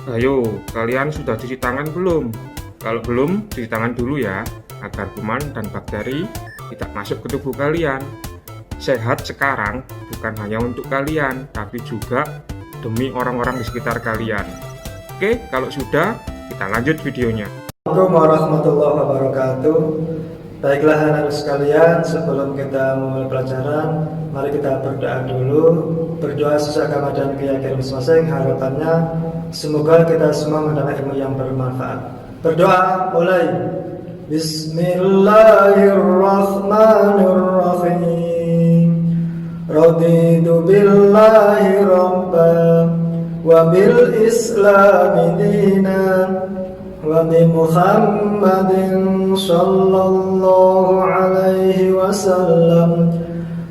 Ayo, kalian sudah cuci tangan belum? Kalau belum, cuci tangan dulu ya, agar kuman dan bakteri tidak masuk ke tubuh kalian. Sehat sekarang bukan hanya untuk kalian, tapi juga demi orang-orang di sekitar kalian. Oke, kalau sudah, kita lanjut videonya. Assalamualaikum warahmatullahi wabarakatuh. Baiklah anak-anak sekalian, sebelum kita memulai pelajaran, mari kita berdoa dulu. Berdoa sesuai agama dan keyakinan masing-masing. Harapannya semoga kita semua mendapat ilmu yang bermanfaat. Berdoa mulai. Bismillahirrahmanirrahim. Raditu billahi rabban wa bil islami dinan wa bi Muhammadin sallallahu alaihi wasallam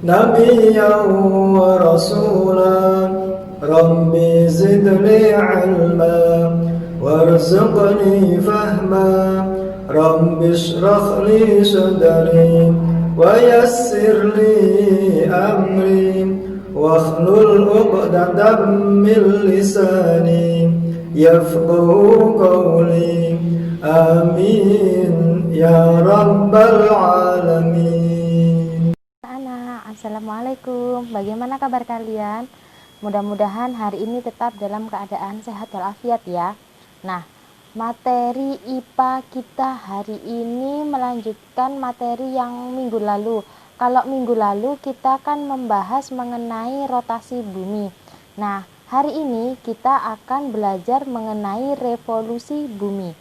nabiyyan wa rasulan. Rabbi zidni ilma warzuqni fahma. Rabbi shrah li sadri wa yassir li amri wahlul 'uqdatam min lisani yafqahu qawli. Amin ya rabbal alamin. Assalamualaikum. Bagaimana kabar kalian? Mudah-mudahan hari ini tetap dalam keadaan sehat walafiat ya. Nah, materi IPA kita hari ini melanjutkan materi yang minggu lalu. Kalau minggu lalu kita akan membahas mengenai rotasi bumi. Nah, hari ini kita akan belajar mengenai revolusi bumi.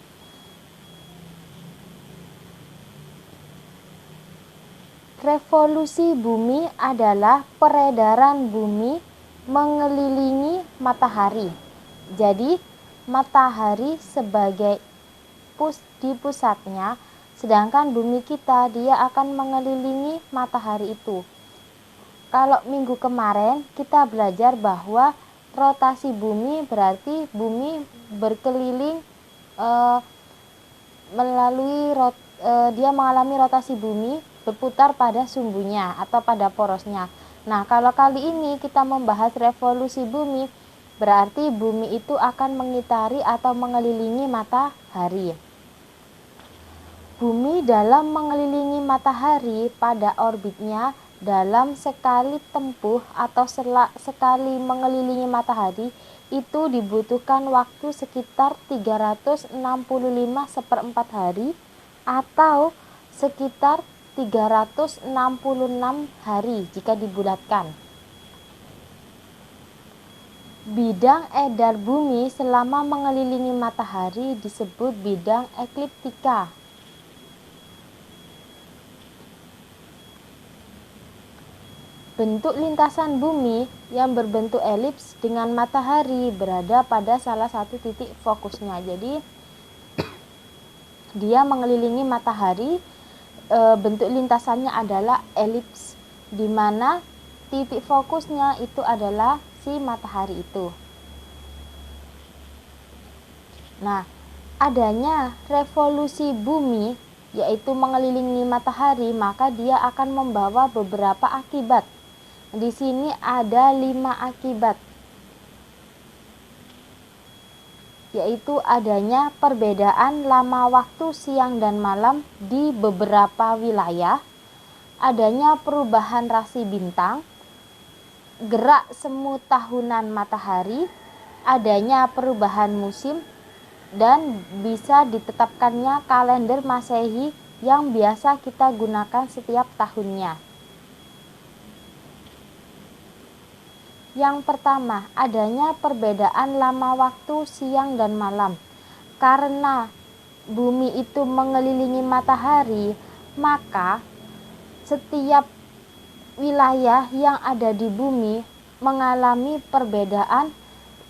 Revolusi bumi adalah peredaran bumi mengelilingi matahari. Jadi, matahari sebagai di pusatnya, sedangkan bumi kita dia akan mengelilingi matahari itu. Kalau minggu kemarin kita belajar bahwa rotasi bumi berarti bumi berkeliling dia mengalami rotasi bumi berputar pada sumbunya atau pada porosnya. Nah, kalau kali ini kita membahas revolusi bumi, berarti bumi itu akan mengitari atau mengelilingi matahari. Bumi dalam mengelilingi matahari pada orbitnya dalam sekali tempuh atau sekali mengelilingi matahari itu dibutuhkan waktu sekitar 365 seperempat hari atau sekitar 366 hari jika dibulatkan. Bidang edar bumi selama mengelilingi matahari disebut bidang ekliptika. Bentuk lintasan bumi yang berbentuk elips dengan matahari berada pada salah satu titik fokusnya. Jadi dia mengelilingi matahari, bentuk lintasannya adalah elips, di mana titik fokusnya itu adalah si matahari itu. Nah, adanya revolusi bumi yaitu mengelilingi matahari, maka dia akan membawa beberapa akibat. Di sini ada 5 akibat, yaitu adanya perbedaan lama waktu siang dan malam di beberapa wilayah, adanya perubahan rasi bintang, gerak semu tahunan matahari, adanya perubahan musim, dan bisa ditetapkannya kalender Masehi yang biasa kita gunakan setiap tahunnya. Yang pertama, adanya perbedaan lama waktu siang dan malam. Karena bumi itu mengelilingi matahari, maka setiap wilayah yang ada di bumi mengalami perbedaan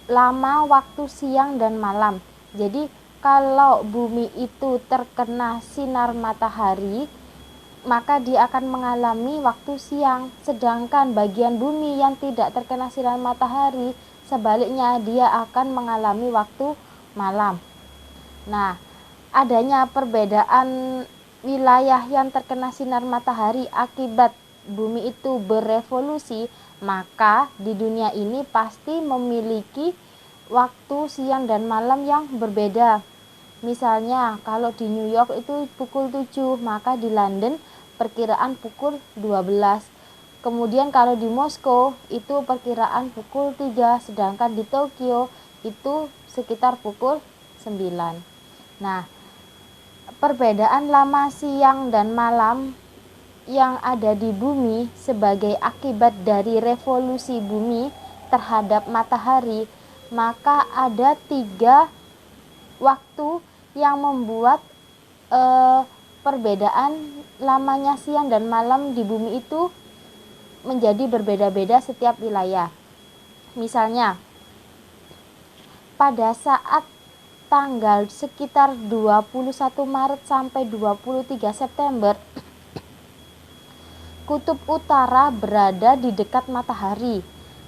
lama waktu siang dan malam. Jadi kalau bumi itu terkena sinar matahari, maka dia akan mengalami waktu siang, sedangkan bagian bumi yang tidak terkena sinar matahari, sebaliknya dia akan mengalami waktu malam. Nah, adanya perbedaan wilayah yang terkena sinar matahari akibat bumi itu berevolusi, maka di dunia ini pasti memiliki waktu siang dan malam yang berbeda. Misalnya kalau di New York itu pukul 7, maka di London perkiraan pukul 12. Kemudian kalau di Moskow itu perkiraan pukul 3, sedangkan di Tokyo itu sekitar pukul 9. Nah, perbedaan lama siang dan malam yang ada di bumi sebagai akibat dari revolusi bumi terhadap matahari, maka ada 3 waktu yang membuat perbedaan lamanya siang dan malam di bumi itu menjadi berbeda-beda setiap wilayah. Misalnya, pada saat tanggal sekitar 21 Maret sampai 23 September, kutub utara berada di dekat matahari,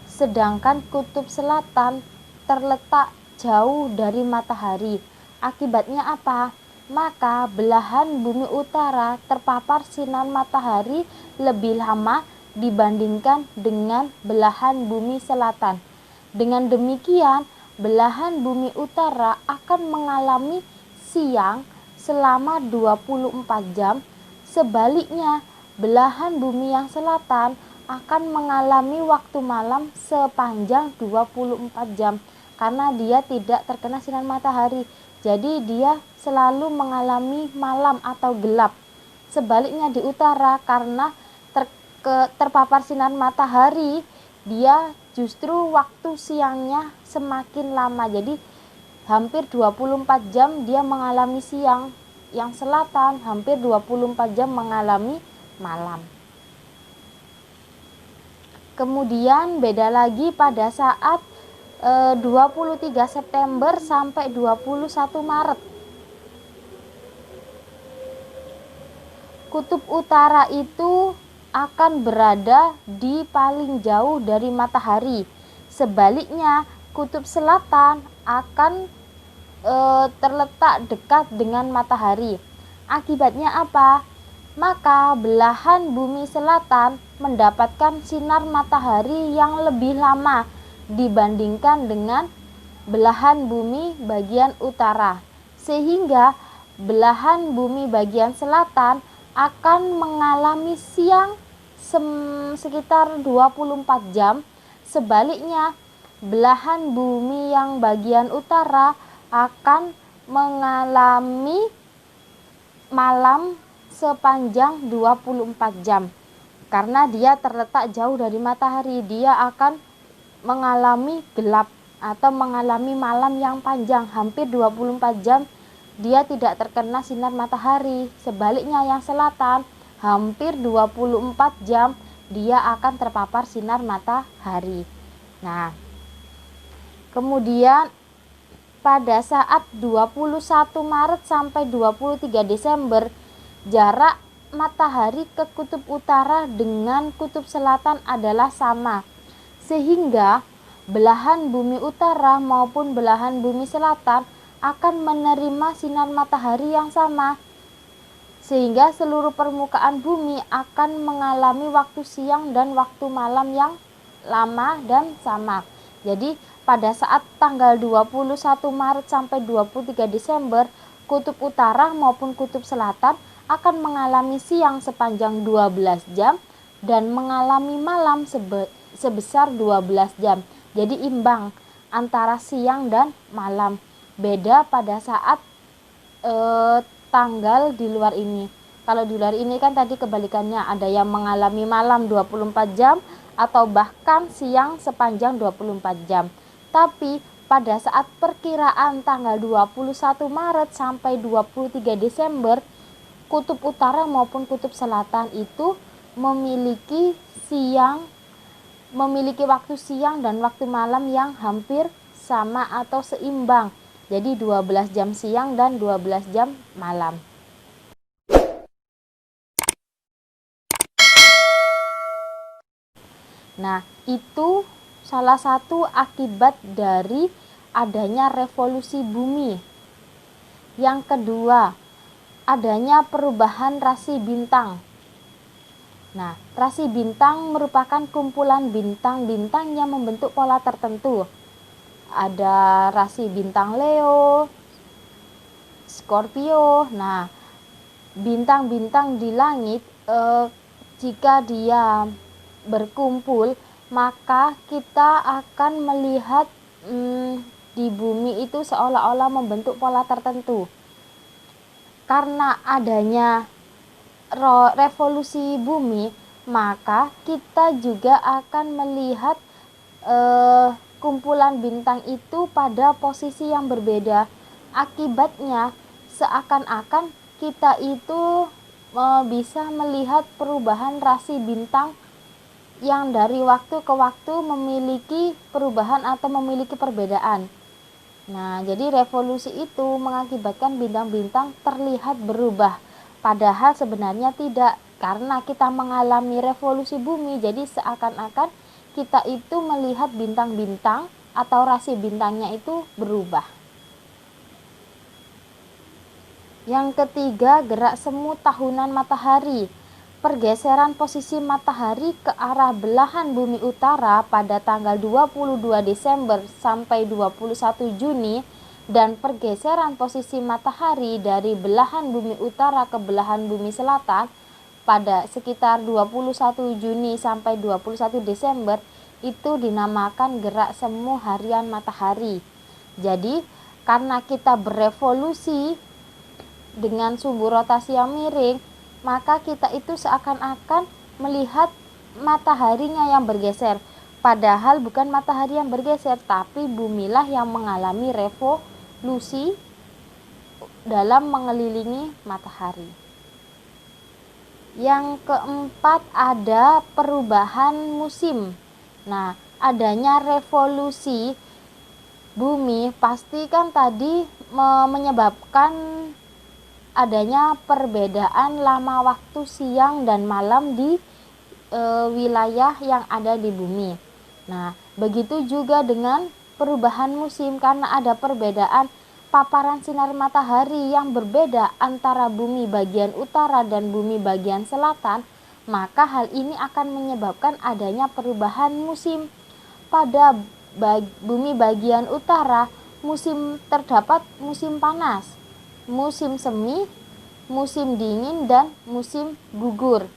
sedangkan kutub selatan terletak jauh dari matahari. Akibatnya apa? Maka belahan bumi utara terpapar sinar matahari lebih lama dibandingkan dengan belahan bumi selatan. Dengan demikian, belahan bumi utara akan mengalami siang selama 24 jam. Sebaliknya, belahan bumi yang selatan akan mengalami waktu malam sepanjang 24 jam karena dia tidak terkena sinar matahari. Jadi dia selalu mengalami malam atau gelap. Sebaliknya di utara, karena terpapar sinar matahari, dia justru waktu siangnya semakin lama. Jadi hampir 24 jam dia mengalami siang. Yang selatan hampir 24 jam mengalami malam. Kemudian beda lagi pada saat 23 September sampai 21 Maret. Kutub utara itu akan berada di paling jauh dari matahari. Sebaliknya, kutub selatan akan terletak dekat dengan matahari. Akibatnya apa? Maka belahan bumi selatan mendapatkan sinar matahari yang lebih lama dibandingkan dengan belahan bumi bagian utara, sehingga belahan bumi bagian selatan akan mengalami siang sekitar 24 jam. Sebaliknya, belahan bumi yang bagian utara akan mengalami malam sepanjang 24 jam. Karena dia terletak jauh dari matahari, dia akan mengalami gelap atau mengalami malam yang panjang, hampir 24 jam dia tidak terkena sinar matahari. Sebaliknya yang selatan hampir 24 jam dia akan terpapar sinar matahari. Nah, kemudian pada saat 21 Maret sampai 23 Desember, jarak matahari ke kutub utara dengan kutub selatan adalah sama, sehingga belahan bumi utara maupun belahan bumi selatan akan menerima sinar matahari yang sama, sehingga seluruh permukaan bumi akan mengalami waktu siang dan waktu malam yang lama dan sama. Jadi pada saat tanggal 21 Maret sampai 23 Desember, kutub utara maupun kutub selatan akan mengalami siang sepanjang 12 jam dan mengalami malam sebesar 12 jam. Jadi imbang antara siang dan malam. Beda pada saat tanggal di luar ini. Kalau di luar ini kan tadi kebalikannya, ada yang mengalami malam 24 jam atau bahkan siang sepanjang 24 jam. Tapi pada saat perkiraan tanggal 21 Maret sampai 23 Desember, kutub utara maupun kutub selatan itu memiliki waktu siang dan waktu malam yang hampir sama atau seimbang. Jadi 12 jam siang dan 12 jam malam. Nah, itu salah satu akibat dari adanya revolusi bumi. Yang kedua, adanya perubahan rasi bintang. Nah, rasi bintang merupakan kumpulan bintang-bintang yang membentuk pola tertentu. ada rasi bintang Leo, Scorpio. Nah, bintang-bintang di langit jika dia berkumpul, maka kita akan melihat di bumi itu seolah-olah membentuk pola tertentu. Karena adanya revolusi bumi, maka kita juga akan melihat kumpulan bintang itu pada posisi yang berbeda. Akibatnya seakan-akan kita itu bisa melihat perubahan rasi bintang yang dari waktu ke waktu memiliki perubahan atau memiliki perbedaan. Nah, jadi revolusi itu mengakibatkan bintang-bintang terlihat berubah. Padahal sebenarnya tidak, karena kita mengalami revolusi bumi, jadi seakan-akan kita itu melihat bintang-bintang atau rasi bintangnya itu berubah. Yang ketiga, gerak semu tahunan matahari. Pergeseran posisi matahari ke arah belahan bumi utara pada tanggal 22 Desember sampai 21 Juni dan pergeseran posisi matahari dari belahan bumi utara ke belahan bumi selatan pada sekitar 21 Juni sampai 21 Desember itu dinamakan gerak semu harian matahari. Jadi, karena kita berevolusi dengan sumbu rotasi yang miring, maka kita itu seakan-akan melihat mataharinya yang bergeser. Padahal bukan matahari yang bergeser, tapi bumilah yang mengalami revolusi dalam mengelilingi matahari. Yang keempat, ada perubahan musim. Nah, adanya revolusi bumi pasti kan tadi menyebabkan adanya perbedaan lama waktu siang dan malam di wilayah yang ada di bumi. Nah, begitu juga dengan perubahan musim, karena ada perbedaan paparan sinar matahari yang berbeda antara bumi bagian utara dan bumi bagian selatan, maka hal ini akan menyebabkan adanya perubahan musim. Pada bumi bagian utara, terdapat musim panas, musim semi, musim dingin, dan musim gugur.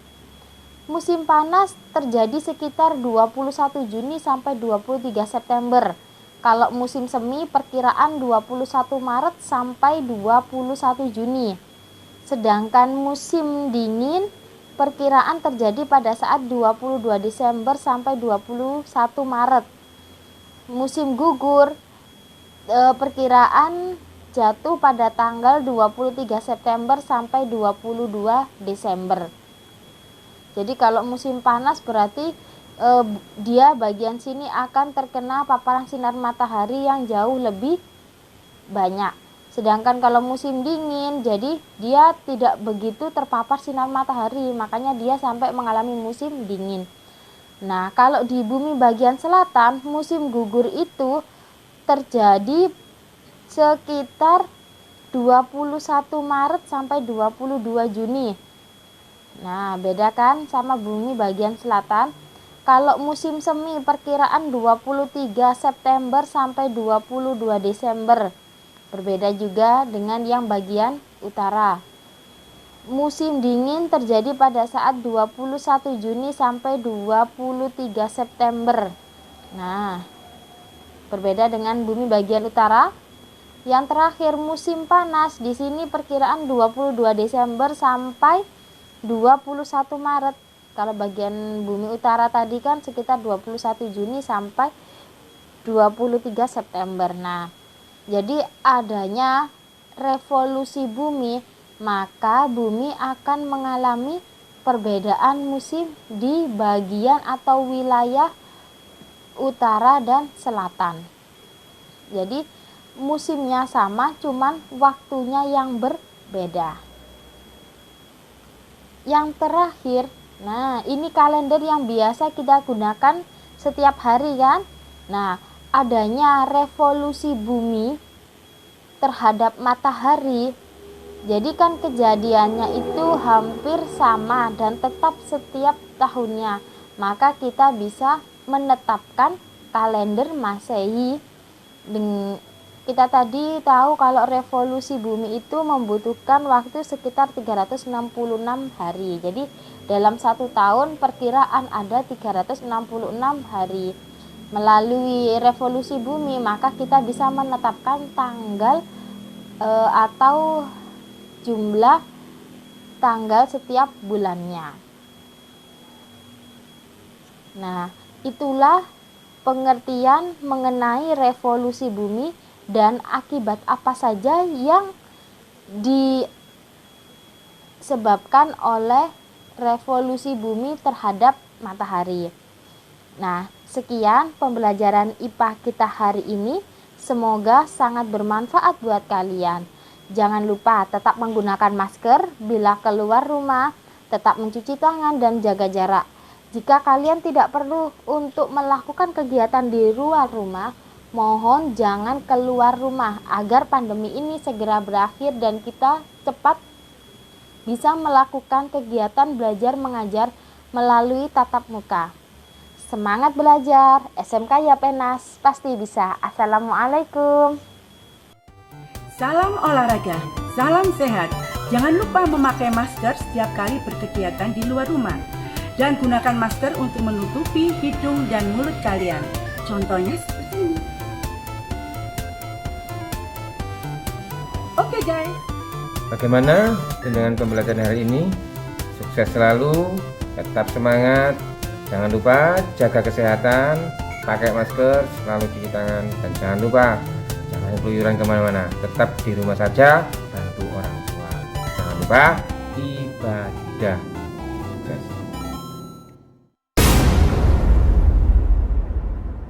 Musim panas terjadi sekitar 21 Juni sampai 23 September. Kalau musim semi perkiraan 21 Maret sampai 21 Juni. Sedangkan musim dingin perkiraan terjadi pada saat 22 Desember sampai 21 Maret. Musim gugur perkiraan jatuh pada tanggal 23 September sampai 22 Desember. Jadi kalau musim panas berarti dia bagian sini akan terkena paparan sinar matahari yang jauh lebih banyak. Sedangkan kalau musim dingin, jadi dia tidak begitu terpapar sinar matahari, makanya dia sampai mengalami musim dingin. Nah, kalau di bumi bagian selatan, musim gugur itu terjadi sekitar 21 Maret sampai 22 Juni. Nah, beda kan sama bumi bagian selatan. Kalau musim semi perkiraan 23 September sampai 22 Desember. Berbeda juga dengan yang bagian utara. Musim dingin terjadi pada saat 21 Juni sampai 23 September. Nah, berbeda dengan bumi bagian utara. Yang terakhir, musim panas di sini perkiraan 22 Desember sampai 21 Maret. Kalau bagian bumi utara tadi kan sekitar 21 Juni sampai 23 September. Nah, jadi adanya revolusi bumi, maka bumi akan mengalami perbedaan musim di bagian atau wilayah utara dan selatan. Jadi musimnya sama, cuman waktunya yang berbeda. Yang terakhir, nah ini kalender yang biasa kita gunakan setiap hari kan. Nah, adanya revolusi bumi terhadap matahari, jadi kan kejadiannya itu hampir sama dan tetap setiap tahunnya. Maka kita bisa menetapkan kalender Masehi Kita tadi tahu kalau revolusi bumi itu membutuhkan waktu sekitar 366 hari. Jadi dalam 1 tahun perkiraan ada 366 hari. Melalui revolusi bumi maka kita bisa menetapkan tanggal atau jumlah tanggal setiap bulannya. Nah, itulah pengertian mengenai revolusi bumi dan akibat apa saja yang disebabkan oleh revolusi bumi terhadap matahari. Nah, sekian pembelajaran IPA kita hari ini. Semoga sangat bermanfaat buat kalian. Jangan lupa tetap menggunakan masker bila keluar rumah, tetap mencuci tangan dan jaga jarak. Jika kalian tidak perlu untuk melakukan kegiatan di luar rumah, mohon jangan keluar rumah agar pandemi ini segera berakhir dan kita cepat bisa melakukan kegiatan belajar mengajar melalui tatap muka. Semangat belajar, SMK Yapenas pasti bisa. Assalamualaikum. Salam olahraga, salam sehat. Jangan lupa memakai masker setiap kali berkegiatan di luar rumah. Dan gunakan masker untuk menutupi hidung dan mulut kalian. Contohnya seperti ini. Oke guys. Bagaimana dengan pembelajaran hari ini? Sukses selalu, tetap semangat. Jangan lupa jaga kesehatan, pakai masker, selalu cuci tangan, dan jangan lupa jangan keluyuran kemana-mana. Tetap di rumah saja, bantu orang tua. Jangan lupa ibadah.